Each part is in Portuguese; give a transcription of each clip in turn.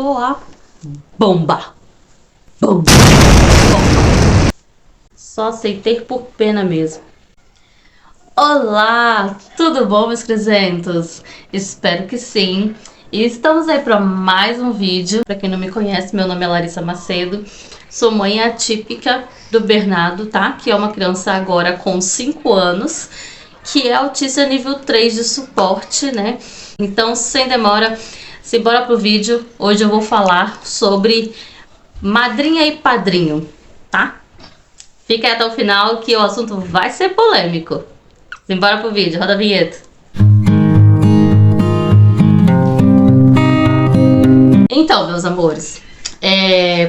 soltou a bomba. Bomba. Bomba. Só aceitei por pena mesmo. Olá, tudo bom, meus crescentos? Espero que sim. E estamos aí para mais um vídeo. Para quem não me conhece, meu nome é Larissa Macedo. Sou mãe atípica do Bernardo, tá? Que é uma criança agora com 5 anos, que é autista nível 3 de suporte, né? Então, sem demora, simbora pro vídeo. Hoje eu vou falar sobre madrinha e padrinho, tá? Fica aí até o final que o assunto vai ser polêmico. Simbora pro vídeo, roda a vinheta. Então, meus amores,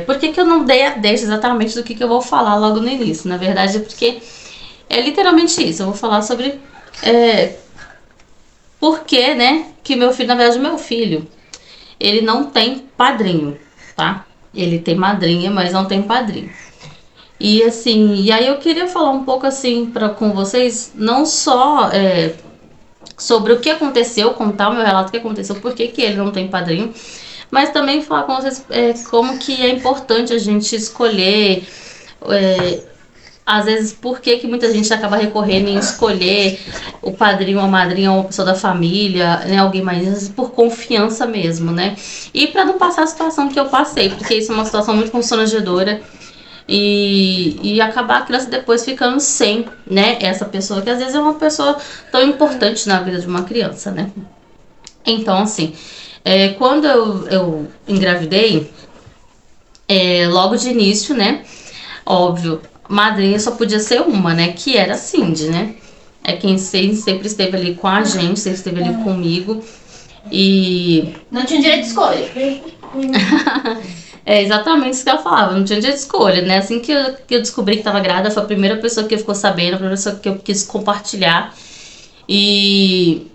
por que eu não dei a deixa exatamente do que eu vou falar logo no início? Na verdade, é porque é literalmente isso. Eu vou falar sobre por que, né, que meu filho, na verdade, meu filho, ele não tem padrinho, tá? Ele tem madrinha, mas não tem padrinho. E assim, e aí eu queria falar um pouco assim com vocês, não só sobre o que aconteceu, contar o meu relato, o que aconteceu, por que ele não tem padrinho, mas também falar com vocês como que é importante a gente escolher, às vezes por que muita gente acaba recorrendo em escolher o padrinho ou a madrinha ou uma pessoa da família, né, alguém mais, às vezes por confiança mesmo, né? E para não passar a situação que eu passei, porque isso é uma situação muito constrangedora. E acabar a criança depois ficando sem, né, essa pessoa que às vezes é uma pessoa tão importante na vida de uma criança, né? Então, assim, quando eu engravidei, logo de início, né, óbvio, madrinha só podia ser uma, né, que era a Cindy, né? É quem sempre esteve ali com a gente, sempre esteve ali comigo. E não tinha direito de escolha. É exatamente isso que eu falava, não tinha dia de escolha, né? Assim que eu descobri que tava grávida, foi a primeira pessoa que ficou sabendo, a primeira pessoa que eu quis compartilhar. E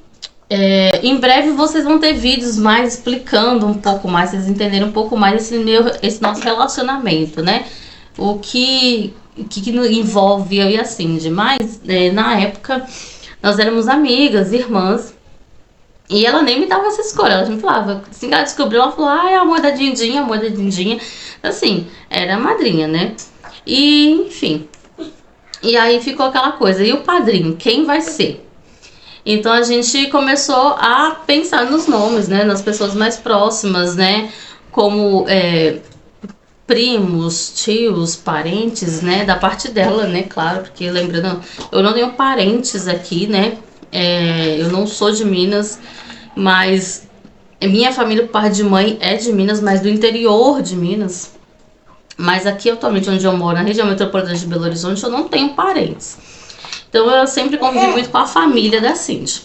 em breve vocês vão ter vídeos mais explicando um pouco mais, vocês entenderem um pouco mais esse nosso relacionamento, né? O que envolve eu e a Cindy. Mas na época nós éramos amigas, irmãs. E ela nem me dava essa escolha, ela me falava, assim que ela descobriu, ela falou, é amor da Dindinha, amor da Dindinha. Assim, era a madrinha, né? E, enfim. E aí ficou aquela coisa, e o padrinho, quem vai ser? Então a gente começou a pensar nos nomes, né? Nas pessoas mais próximas, né? Como primos, tios, parentes, né? Da parte dela, né? Claro, porque lembrando, eu não tenho parentes aqui, né? Eu não sou de Minas, mas minha família, por parte de mãe, é de Minas, mas do interior de Minas. Mas aqui, atualmente, onde eu moro, na região metropolitana de Belo Horizonte, eu não tenho parentes. Então, eu sempre convivi muito com a família da Cindy.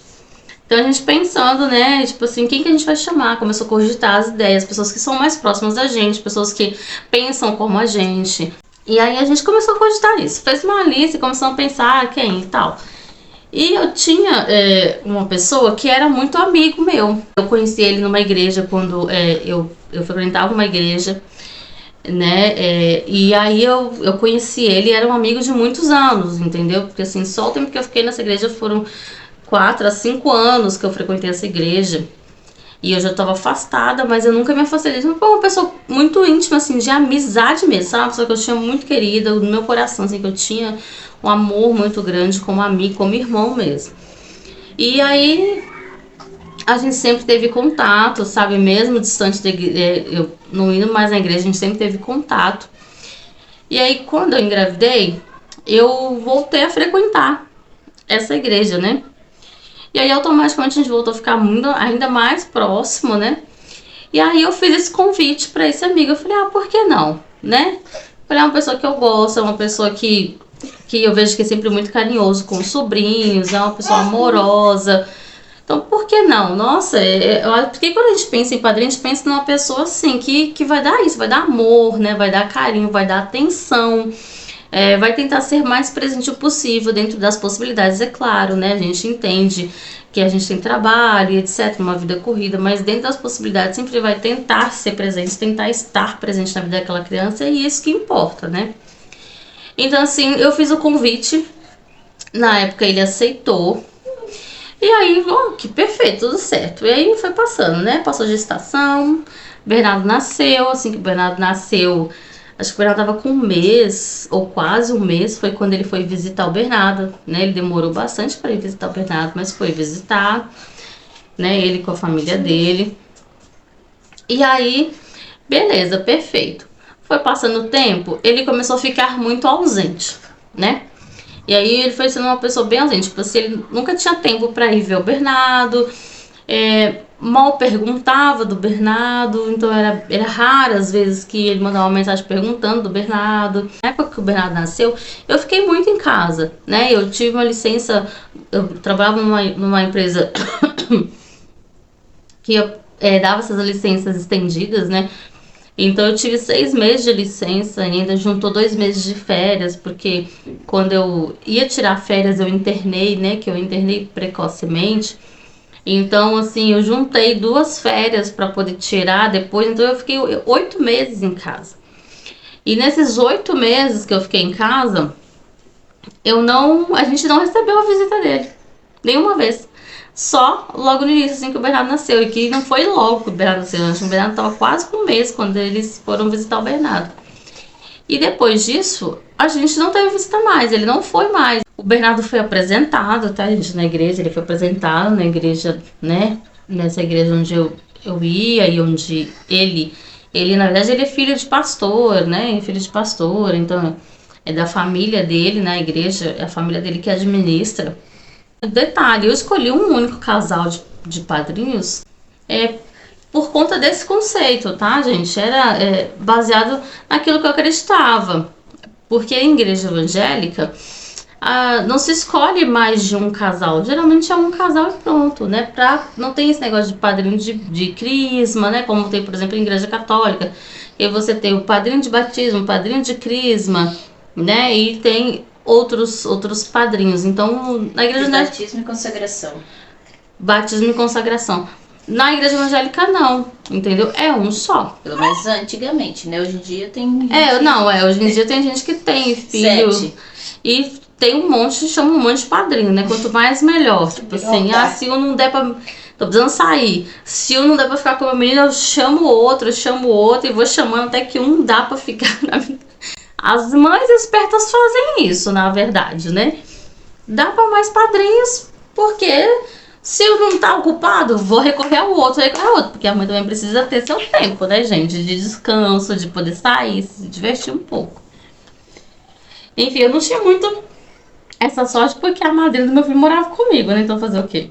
Então, a gente pensando, né, tipo assim, quem que a gente vai chamar? Começou a cogitar as ideias, pessoas que são mais próximas da gente, pessoas que pensam como a gente. E aí, a gente começou a cogitar isso. Fez uma lista e começou a pensar quem e tal. E eu tinha uma pessoa que era muito amigo meu. Eu conheci ele numa igreja quando eu frequentava uma igreja, né? E aí eu conheci ele e era um amigo de muitos anos, entendeu? Porque assim, só o tempo que eu fiquei nessa igreja foram 4 a 5 anos que eu frequentei essa igreja. E eu já estava afastada, mas eu nunca me afastei dele. Foi uma pessoa muito íntima, assim, de amizade mesmo, sabe? Uma pessoa que eu tinha muito querida, no meu coração, assim, que eu tinha um amor muito grande como amigo, como irmão mesmo. E aí, a gente sempre teve contato, sabe? Mesmo distante da igreja, eu não indo mais na igreja, a gente sempre teve contato. E aí, quando eu engravidei, eu voltei a frequentar essa igreja, né? E aí, automaticamente, a gente voltou a ficar ainda mais próximo, né? E aí, eu fiz esse convite pra esse amigo. Eu falei, por que não, né? Falei, é uma pessoa que eu gosto, é uma pessoa que eu vejo que é sempre muito carinhoso com os sobrinhos, é uma pessoa amorosa. Então, por que não? Nossa, porque quando a gente pensa em padrinho, a gente pensa numa pessoa assim, que vai dar isso, vai dar amor, né? Vai dar carinho, vai dar atenção. Vai tentar ser mais presente o possível dentro das possibilidades, é claro, né? A gente entende que a gente tem trabalho e etc, uma vida corrida, mas dentro das possibilidades sempre vai tentar ser presente, tentar estar presente na vida daquela criança, e isso que importa, né? Então assim, eu fiz o convite, na época ele aceitou, e aí, que perfeito, tudo certo. E aí foi passando, né? Passou a gestação, O Bernardo nasceu, assim que o Bernardo nasceu, acho que o Bernardo tava com um mês, ou quase um mês, foi quando ele foi visitar o Bernardo, né? Ele demorou bastante para ir visitar o Bernardo, mas foi visitar, né? Ele com a família dele. E aí, beleza, perfeito. Foi passando o tempo, ele começou a ficar muito ausente, né? E aí ele foi sendo uma pessoa bem ausente, tipo assim, ele nunca tinha tempo para ir ver o Bernardo, mal perguntava do Bernardo, então era raro às vezes que ele mandava uma mensagem perguntando do Bernardo. Na época que o Bernardo nasceu, eu fiquei muito em casa, né? Eu tive uma licença, eu trabalhava numa empresa que dava essas licenças estendidas, né? Então eu tive 6 meses de licença, ainda juntou 2 meses de férias, porque quando eu ia tirar férias eu internei, né? Que eu internei precocemente. Então, assim, eu juntei 2 férias para poder tirar depois, então eu fiquei 8 meses em casa. E nesses 8 meses que eu fiquei em casa, a gente não recebeu a visita dele, nenhuma vez. Só logo no início, assim, que o Bernardo nasceu. E que não foi logo que o Bernardo nasceu. Acho que o Bernardo tava quase com um mês quando eles foram visitar o Bernardo. E depois disso, a gente não teve visita mais. Ele não foi mais. O Bernardo foi apresentado, tá, gente, na igreja. Ele foi apresentado na igreja, né? Nessa igreja onde eu ia e onde ele, na verdade, ele é filho de pastor, né? Filho de pastor. Então, é da família dele na igreja. É a família dele que administra. Detalhe, eu escolhi um único casal de padrinhos por conta desse conceito, tá, gente? Era baseado naquilo que eu acreditava. Porque em igreja evangélica não se escolhe mais de um casal. Geralmente é um casal e pronto, né? Não tem esse negócio de padrinho de crisma, né? Como tem, por exemplo, em igreja católica. E você tem o padrinho de batismo, o padrinho de crisma, né? E tem outros padrinhos. Então, na igreja batismo e consagração. Batismo e consagração. Na igreja evangélica não, entendeu? É um só. Pelo menos antigamente, né? Hoje em dia tem hoje em dia tem gente que tem filho 7. E tem um monte, chama um monte de padrinho, né? Quanto mais melhor. Tipo assim, se um não der pra... Tô precisando sair. Se um não der pra ficar com a menina, eu chamo outro e vou chamando até que um dá pra ficar na vida. As mães espertas fazem isso, na verdade, né? Dá para mais padrinhos, porque se eu não tá ocupado, vou recorrer ao outro, porque a mãe também precisa ter seu tempo, né, gente? De descanso, de poder sair, se divertir um pouco. Enfim, eu não tinha muito essa sorte porque a madrinha do meu filho morava comigo, né? Então fazer o quê?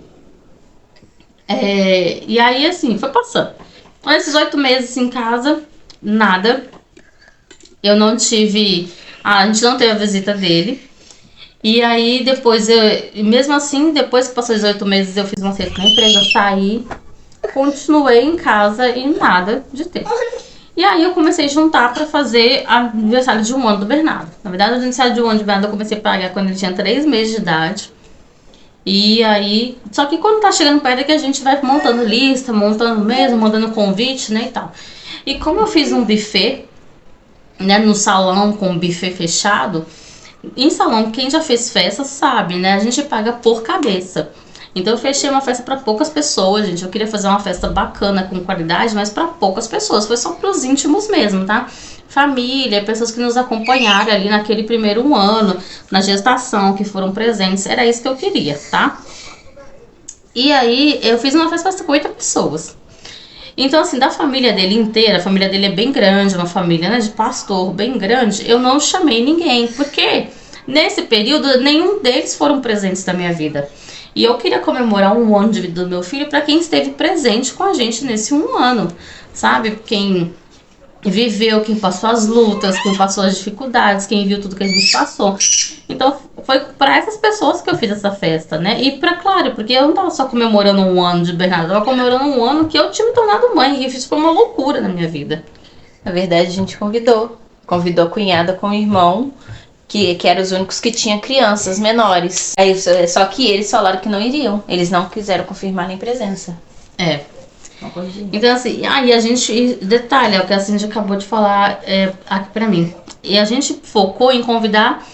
E aí, assim, foi passando. Então, esses 8 meses em casa, nada. Eu não tive... a gente não teve a visita dele. E aí, depois, mesmo assim, depois que passou os 8 meses, eu fiz uma saída na empresa, saí, continuei em casa e nada de ter. E aí, eu comecei a juntar pra fazer aniversário de 1 ano do Bernardo. Na verdade, o aniversário de 1 ano do Bernardo eu comecei a pagar quando ele tinha 3 meses de idade. E aí, só que quando tá chegando perto é que a gente vai montando lista, montando mesmo, mandando convite, né, e tal. E como eu fiz um buffet, né, no salão com o buffet fechado, em salão, quem já fez festa sabe, né, a gente paga por cabeça. Então eu fechei uma festa para poucas pessoas, gente. Eu queria fazer uma festa bacana, com qualidade, mas para poucas pessoas. Foi só pros íntimos mesmo, tá? Família, pessoas que nos acompanharam ali naquele primeiro ano, na gestação, que foram presentes. Era isso que eu queria, tá? E aí eu fiz uma festa para 50 pessoas. Então, assim, da família dele inteira, a família dele é bem grande, uma família, né, de pastor bem grande, eu não chamei ninguém, porque nesse período nenhum deles foram presentes na minha vida. E eu queria comemorar 1 ano de vida do meu filho para quem esteve presente com a gente nesse 1 ano, sabe? Quem viveu, quem passou as lutas, quem passou as dificuldades, quem viu tudo que a gente passou. Então foi para essas pessoas que eu fiz essa festa, né? E claro, porque eu não tava só comemorando 1 ano de Bernardo, eu tava comemorando 1 ano que eu tinha me tornado mãe, e isso foi uma loucura na minha vida. Na verdade, a gente convidou a cunhada com o irmão, que eram os únicos que tinham crianças menores. Aí, só que eles falaram que não iriam, eles não quiseram confirmar nem presença. Então, assim, aí a gente detalha o que a Cindy acabou de falar aqui pra mim. E a gente focou em convidar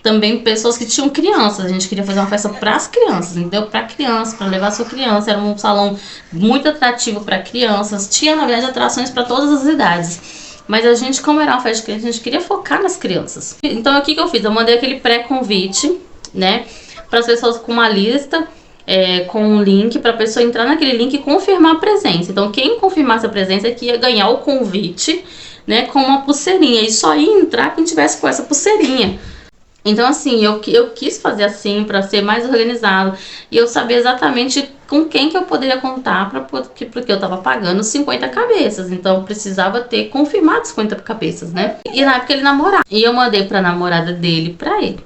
também pessoas que tinham crianças. A gente queria fazer uma festa para as crianças, entendeu? Para criança, para levar sua criança. Era um salão muito atrativo para crianças. Tinha, na verdade, atrações para todas as idades. Mas a gente, como era uma festa de criança, a gente queria focar nas crianças. Então, o que eu fiz? Eu mandei aquele pré-convite, né, para as pessoas com uma lista, com um link, para a pessoa entrar naquele link e confirmar a presença. Então, quem confirmasse a presença é que ia ganhar o convite, né, com uma pulseirinha. E só ia entrar quem tivesse com essa pulseirinha. Então, assim, eu quis fazer assim para ser mais organizado. E eu sabia exatamente com quem que eu poderia contar, porque eu tava pagando 50 cabeças. Então, eu precisava ter confirmado 50 cabeças, né? E na época ele namorava. E eu mandei pra namorada dele pra ele.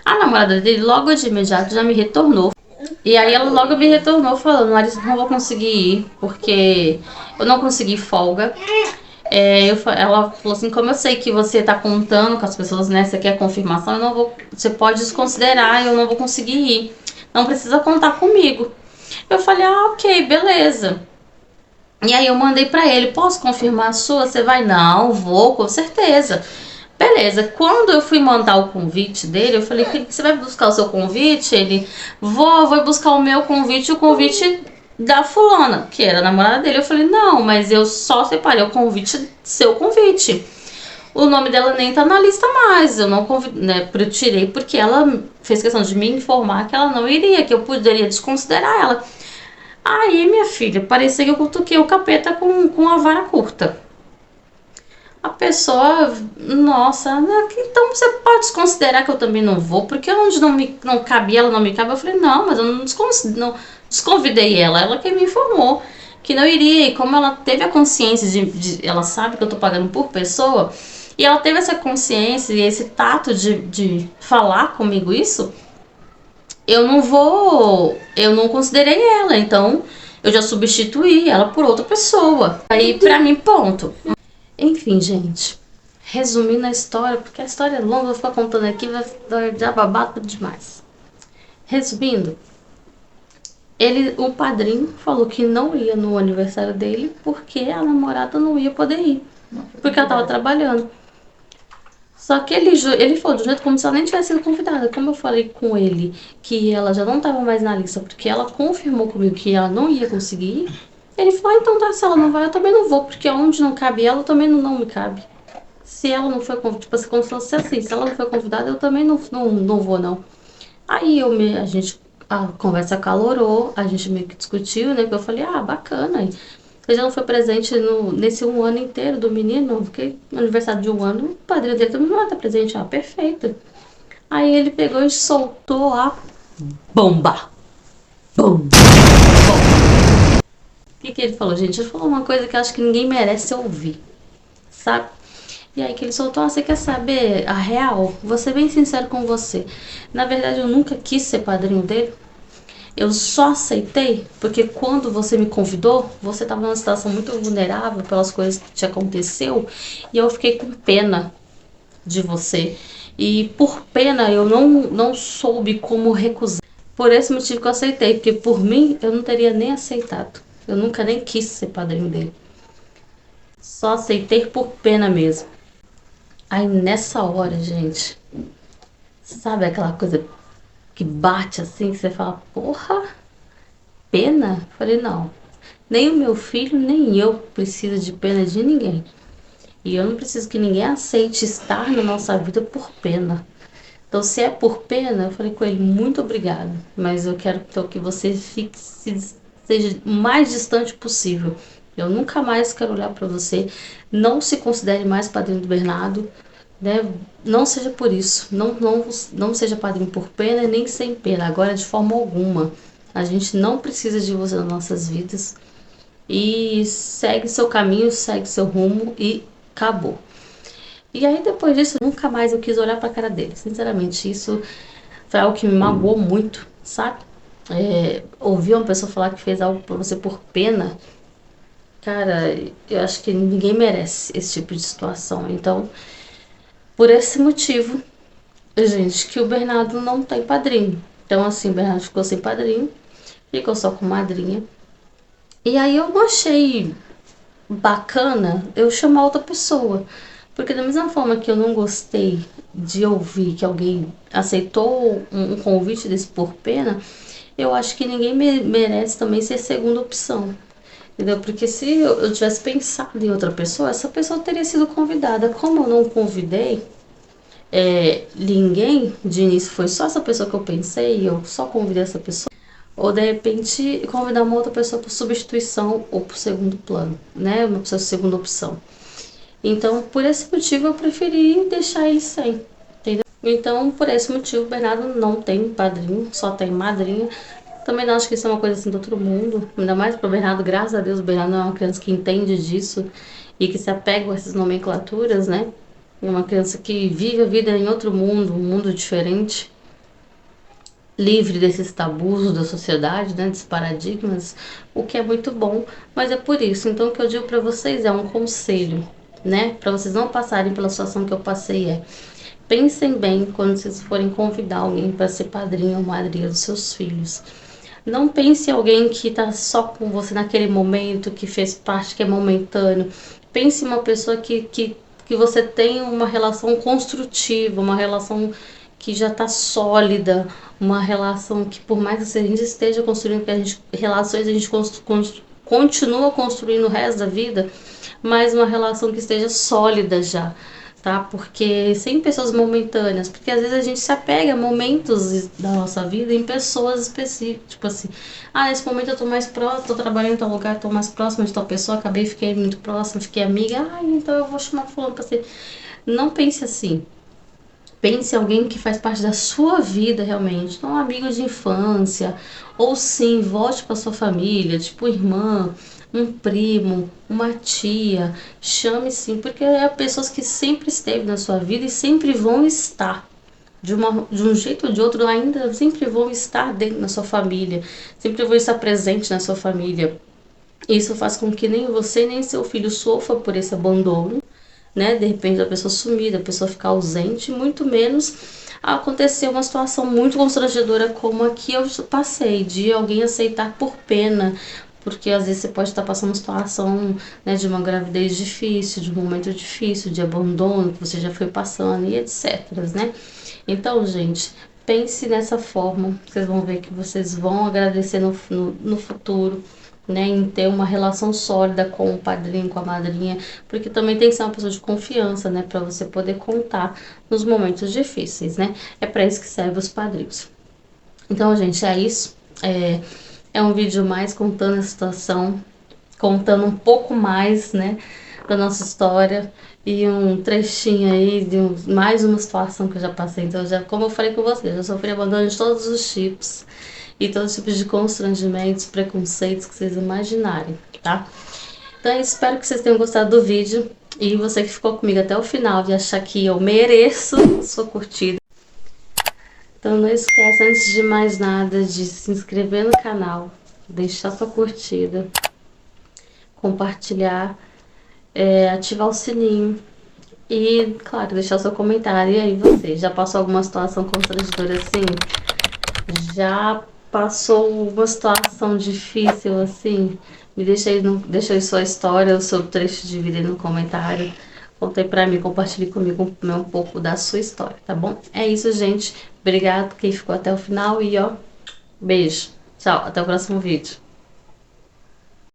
A namorada dele, logo de imediato, já me retornou. E aí ela logo me retornou falando: Larissa, não vou conseguir ir, porque eu não consegui folga. Ela falou assim: como eu sei que você tá contando com as pessoas, né? Você quer confirmação, eu não vou. Você pode desconsiderar, eu não vou conseguir ir. Não precisa contar comigo. Eu falei: ah, ok, beleza. E aí eu mandei pra ele: posso confirmar a sua? Você vai? Não, vou, com certeza. Beleza, quando eu fui mandar o convite dele, eu falei: você vai buscar o seu convite? Ele: vou buscar o meu convite e o convite da fulana, que era a namorada dele. Eu falei: não, mas eu só separei o convite, seu convite. O nome dela nem tá na lista mais. Eu não convidei, né? Eu tirei porque ela fez questão de me informar que ela não iria, que eu poderia desconsiderar ela. Aí, minha filha, parecia que eu cutuquei o capeta com a vara curta. A pessoa, nossa, então você pode desconsiderar que eu também não vou, porque onde não cabia, ela não me cabe. Eu falei: não, mas eu não desconvidei ela que me informou que não iria. E como ela teve a consciência ela sabe que eu tô pagando por pessoa, e ela teve essa consciência e esse tato de falar comigo isso, eu não considerei ela, então eu já substituí ela por outra pessoa. Aí pra mim, ponto. Enfim, gente, resumindo a história, porque a história é longa, vou ficar contando aqui, vai dar babado demais. Resumindo, o padrinho falou que não ia no aniversário dele porque a namorada não ia poder ir, porque ela tava trabalhando. Só que ele falou do jeito como se ela nem tivesse sido convidada. Como eu falei com ele que ela já não estava mais na lista, porque ela confirmou comigo que ela não ia conseguir ir, ele falou: então tá, se ela não vai, eu também não vou, porque onde não cabe ela, também não me cabe. Se ela não foi convidada, tipo assim, como se fosse assim, se ela não foi convidada, eu também não vou, não. Aí a conversa calorou, a gente meio que discutiu, né? Porque eu falei: ah, bacana. Você já não foi presente nesse um ano inteiro do menino, porque no aniversário de um ano, o padrinho dele também não vai estar presente. Ah, perfeito. Aí ele pegou e soltou a bomba. Bum. O que ele falou, gente? Ele falou uma coisa que eu acho que ninguém merece ouvir, sabe? E aí que ele soltou: você quer saber a real? Vou ser bem sincero com você. Na verdade, eu nunca quis ser padrinho dele. Eu só aceitei porque quando você me convidou, você estava numa situação muito vulnerável pelas coisas que te aconteceu. E eu fiquei com pena de você. E por pena eu não soube como recusar. Por esse motivo que eu aceitei, porque por mim eu não teria nem aceitado. Eu nunca nem quis ser padrinho dele. Só aceitei por pena mesmo. Aí nessa hora, gente, sabe aquela coisa que bate assim, que você fala: porra, pena? Falei: não, nem o meu filho, nem eu preciso de pena de ninguém. E eu não preciso que ninguém aceite estar na nossa vida por pena. Então, se é por pena, eu falei com ele: muito obrigada, mas eu quero então que você seja o mais distante possível. Eu nunca mais quero olhar para você. Não se considere mais padrinho do Bernardo, né? Não seja por isso. Não seja padrinho por pena nem sem pena. Agora, de forma alguma. A gente não precisa de você nas nossas vidas. E segue seu caminho, segue seu rumo e acabou. E aí depois disso, nunca mais eu quis olhar pra cara dele. Sinceramente, isso foi algo que me magoou muito, sabe? Ouvir uma pessoa falar que fez algo por você por pena, cara, eu acho que ninguém merece esse tipo de situação. Então, por esse motivo, gente, que o Bernardo não tem padrinho. Então, assim, o Bernardo ficou sem padrinho, ficou só com madrinha. E aí eu não achei bacana eu chamar outra pessoa. Porque da mesma forma que eu não gostei de ouvir que alguém aceitou um convite desse por pena, eu acho que ninguém merece também ser segunda opção. Entendeu? Porque se eu tivesse pensado em outra pessoa, essa pessoa teria sido convidada. Como eu não convidei ninguém, de início foi só essa pessoa que eu pensei, e eu só convidei essa pessoa. Ou de repente convidar uma outra pessoa por substituição ou por segundo plano, né? Uma pessoa segunda opção. Então, por esse motivo, eu preferi deixar ele sem, entendeu? Então, por esse motivo, o Bernardo não tem padrinho, só tem madrinha. Também não acho que isso é uma coisa assim do outro mundo. Ainda mais pro Bernardo, graças a Deus, o Bernardo é uma criança que entende disso e que se apega a essas nomenclaturas, né? É uma criança que vive a vida em outro mundo, um mundo diferente, livre desses tabus da sociedade, né? Desses paradigmas, o que é muito bom. Mas é por isso. Então, o que eu digo pra vocês é um conselho, né? Pra vocês não passarem pela situação que eu passei pensem bem quando vocês forem convidar alguém para ser padrinho ou madrinha dos seus filhos. Não pense em alguém que está só com você naquele momento, que fez parte, que é momentâneo. Pense em uma pessoa que você tem uma relação construtiva, uma relação que já está sólida, uma relação que por mais que a gente esteja construindo, relações a gente continua construindo o resto da vida, mas uma relação que esteja sólida já, tá? Porque sem pessoas momentâneas, porque às vezes a gente se apega a momentos da nossa vida em pessoas específicas, tipo assim, nesse momento eu tô mais próximo, tô trabalhando em tal lugar, tô mais próximo de tal pessoa, fiquei muito próximo, fiquei amiga, então eu vou chamar fulano pra ser. Não pense assim. Pense em alguém que faz parte da sua vida realmente, não um amigo de infância, ou sim, volte para sua família, tipo irmã, um primo, uma tia, chame sim, porque é pessoas que sempre esteve na sua vida e sempre vão estar. De um jeito ou de outro, ainda sempre vão estar dentro da sua família, sempre vão estar presente na sua família. Isso faz com que nem você nem seu filho sofra por esse abandono, né? De repente a pessoa sumir, a pessoa ficar ausente, muito menos acontecer uma situação muito constrangedora como a que eu passei, de alguém aceitar por pena, porque às vezes você pode estar passando uma situação, né, de uma gravidez difícil, de um momento difícil, de abandono, que você já foi passando e etc, né? Então, gente, pense nessa forma, vocês vão ver que vocês vão agradecer no futuro, né, em ter uma relação sólida com o padrinho, com a madrinha, porque também tem que ser uma pessoa de confiança, né, para você poder contar nos momentos difíceis, né? É para isso que servem os padrinhos. Então, gente, é isso. É um vídeo mais contando a situação, contando um pouco mais, né, da nossa história e um trechinho aí de mais uma situação que eu já passei. Então, como eu falei com vocês, eu sofri abandono de todos os tipos e todos os tipos de constrangimentos, preconceitos que vocês imaginarem, tá? Então, eu espero que vocês tenham gostado do vídeo e você que ficou comigo até o final de achar que eu mereço sua curtida. Então, não esqueça, antes de mais nada, de se inscrever no canal, deixar sua curtida, compartilhar, ativar o sininho e, claro, deixar seu comentário. E aí, você já passou alguma situação constrangedora assim? Já passou uma situação difícil assim? Deixa aí sua história, o seu trecho de vida aí no comentário. Conta aí pra mim, compartilhe comigo um pouco da sua história, tá bom? É isso, gente. Obrigado quem ficou até o final e beijo. Tchau, até o próximo vídeo.